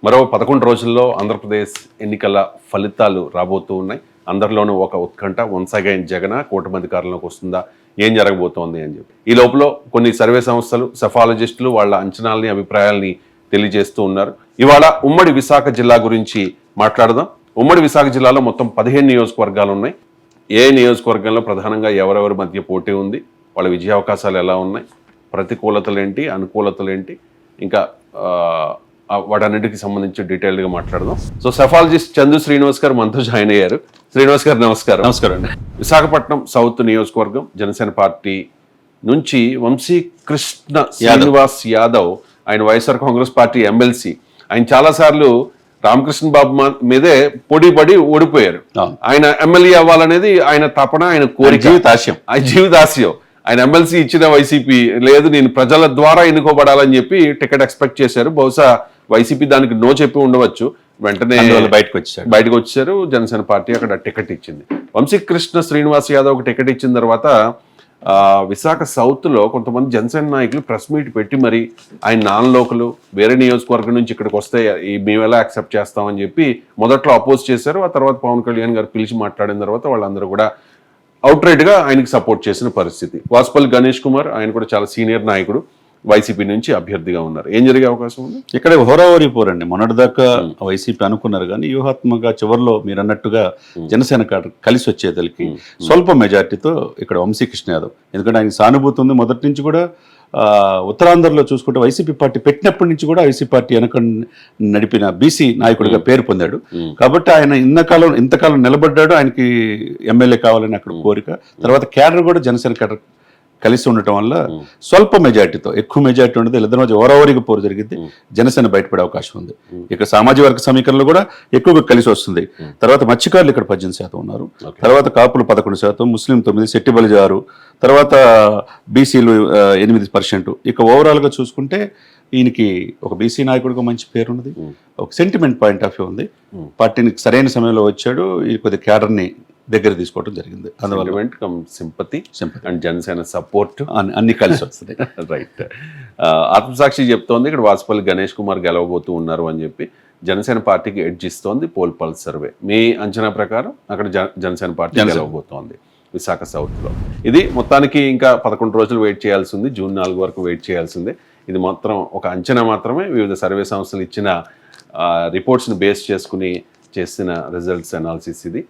మరో 11 రోజుల్లో ఆంధ్రప్రదేశ్ ఎన్నికల ఫలితాలు రాబోతూ ఉన్నాయి. అందరిలోనూ ఒక ఉత్కంఠ. వన్స్ అగైన్ జగన్ కూటమి అధికారంలోకి వస్తుందా, ఏం జరగబోతోంది అని చెప్పి. ఈ లోపల కొన్ని సర్వే సంస్థలు, సెఫాలజిస్టులు వాళ్ళ అంచనాలని, అభిప్రాయాల్ని తెలియజేస్తూ ఉన్నారు. ఇవాళ ఉమ్మడి విశాఖ జిల్లా గురించి మాట్లాడదాం. ఉమ్మడి విశాఖ జిల్లాలో మొత్తం 15 నియోజకవర్గాలు ఉన్నాయి. ఏ నియోజకవర్గంలో ప్రధానంగా ఎవరెవరి మధ్య పోటీ ఉంది, వాళ్ళ విజయావకాశాలు ఎలా ఉన్నాయి, ప్రతికూలతలేంటి, అనుకూలతలేంటి, ఇంకా వాటన్నిటికి సంబంధించి డీటెయిల్గా మాట్లాడదాం. సో సెఫాలజిస్ట్ చందు శ్రీనివాస్ గారు మనతో జాయిన్ అయ్యారు. శ్రీనివాస్ గారు నమస్కారం. నమస్కారం అండి. విశాఖపట్నం సౌత్ నియోజకవర్గం జనసేన పార్టీ నుంచి వంశీ కృష్ణ శ్రీనివాస్ యాదవ్, ఆయన వైఎస్ఆర్ కాంగ్రెస్ పార్టీ ఎమ్మెల్సీ. ఆయన చాలాసార్లు రామకృష్ణ బాబు మీదే పొడిపడి ఓడిపోయారు. ఆయన ఎమ్మెల్యే అవ్వాలనేది ఆయన తపన, ఆయన కోరిక, జీవితాశయం. ఆయన జీవితాశయం. ఆయన ఎమ్మెల్సీ ఇచ్చిన వైసీపీ లేదు, నేను ప్రజల ద్వారా ఎన్నుకోబడాలని చెప్పి టికెట్ ఎక్స్పెక్ట్ చేశారు. బహుశా వైసీపీ దానికి నో చెప్పి ఉండవచ్చు. వెంటనే బయటకు వచ్చారు. జనసేన పార్టీ అక్కడ టికెట్ ఇచ్చింది. వంశీకృష్ణ శ్రీనివాస్ యాదవ్ ఒక టికెట్ ఇచ్చిన తర్వాత విశాఖ సౌత్లో కొంతమంది జనసేన నాయకులు ప్రెస్ మీట్ పెట్టి మరి ఆయన నాన్ లోకలు, వేరే నియోజకవర్గం నుంచి ఇక్కడికి వస్తే మేము ఎలా యాక్సెప్ట్ చేస్తామని చెప్పి మొదట్లో అపోజ్ చేశారు. ఆ తర్వాత పవన్ కళ్యాణ్ గారు పిలిచి మాట్లాడిన తర్వాత వాళ్ళందరూ కూడా అవుట్రైట్ గా ఆయనకి సపోర్ట్ చేసిన పరిస్థితి. వాసుపల్లి గణేష్ కుమార్, ఆయన కూడా చాలా సీనియర్ నాయకుడు, వైసీపీ నుంచి అభ్యర్థిగా ఉన్నారు. ఏం జరిగే అవకాశం ఉంది? ఇక్కడ హోరావరి పోరండి. మొన్నటిదాకా వైసీపీ అనుకున్నారు కానీ వ్యూహాత్మకంగా చివరిలో మీరు అన్నట్టుగా జనసేన కలిసి వచ్చేదలికి స్వల్ప మెజార్టీతో ఇక్కడ వంశీకృష్ణ యాదవ్, ఎందుకంటే ఆయన సానుభూతి ఉంది. మొదటి నుంచి కూడా ఉత్తరాంధ్రలో చూసుకుంటే వైసీపీ పార్టీ పెట్టినప్పటి నుంచి కూడా వైసీపీ పార్టీ వెనక నడిపిన బీసీ నాయకుడిగా పేరు పొందాడు. కాబట్టి ఆయన ఇంతకాలం నిలబడ్డాడు. ఆయనకి ఎమ్మెల్యే కావాలని అక్కడ కోరిక. తర్వాత క్యాడర్ కూడా జనసేన క్యాడర్ కలిసి ఉండటం వల్ల స్వల్ప మెజార్టీతో, ఎక్కువ మెజార్టీ ఉండదు, వీళ్ళిద్దరి మధ్య ఓవరావరికి పోరు జరిగింది. జనసేన బయటపడే అవకాశం ఉంది. ఇక్కడ సామాజిక వర్గ సమీకరణలో కూడా ఎక్కువగా కలిసి వస్తుంది. తర్వాత మత్స్యకారులు ఇక్కడ 18% ఉన్నారు. తర్వాత కాపులు 11%, ముస్లిం 9%, శెట్టి బలిజ 6%, తర్వాత బీసీలు 8%. ఇక ఓవరాల్గా చూసుకుంటే ఈయనకి ఒక బీసీ నాయకుడిగా మంచి పేరు ఉన్నది. ఒక సెంటిమెంట్ పాయింట్ ఆఫ్ వ్యూ ఉంది. పార్టీని సరైన సమయంలో వచ్చాడు. ఈ కొద్ది క్యాడర్ని దగ్గర తీసుకోవడం జరిగింది. అందువల్ల సింపతి అండ్ జనసేన సపోర్ట్ అన్ని కలిసి వస్తుంది. రైట్. ఆత్మసాక్షి చెప్తోంది ఇక్కడ వాసుపల్లి గణేష్ కుమార్ గెలవబోతూ ఉన్నారు అని చెప్పి. జనసేన పార్టీకి ఎడ్జ్ ఇస్తోంది పోల్ పల్స్ సర్వే. మీ అంచనా ప్రకారం అక్కడ జనసేన పార్టీ గెలవబోతోంది విశాఖ సౌత్లో. ఇది మొత్తానికి ఇంకా 11 రోజులు వెయిట్ చేయాల్సింది. జూన్ 4 వరకు వెయిట్ చేయాల్సిందే. ఇది మాత్రం ఒక అంచనా మాత్రమే. వివిధ సర్వే సంస్థలు ఇచ్చిన రిపోర్ట్స్ని బేస్ చేసుకుని చేసిన రిజల్ట్స్ అనాలిసిస్ ఇది.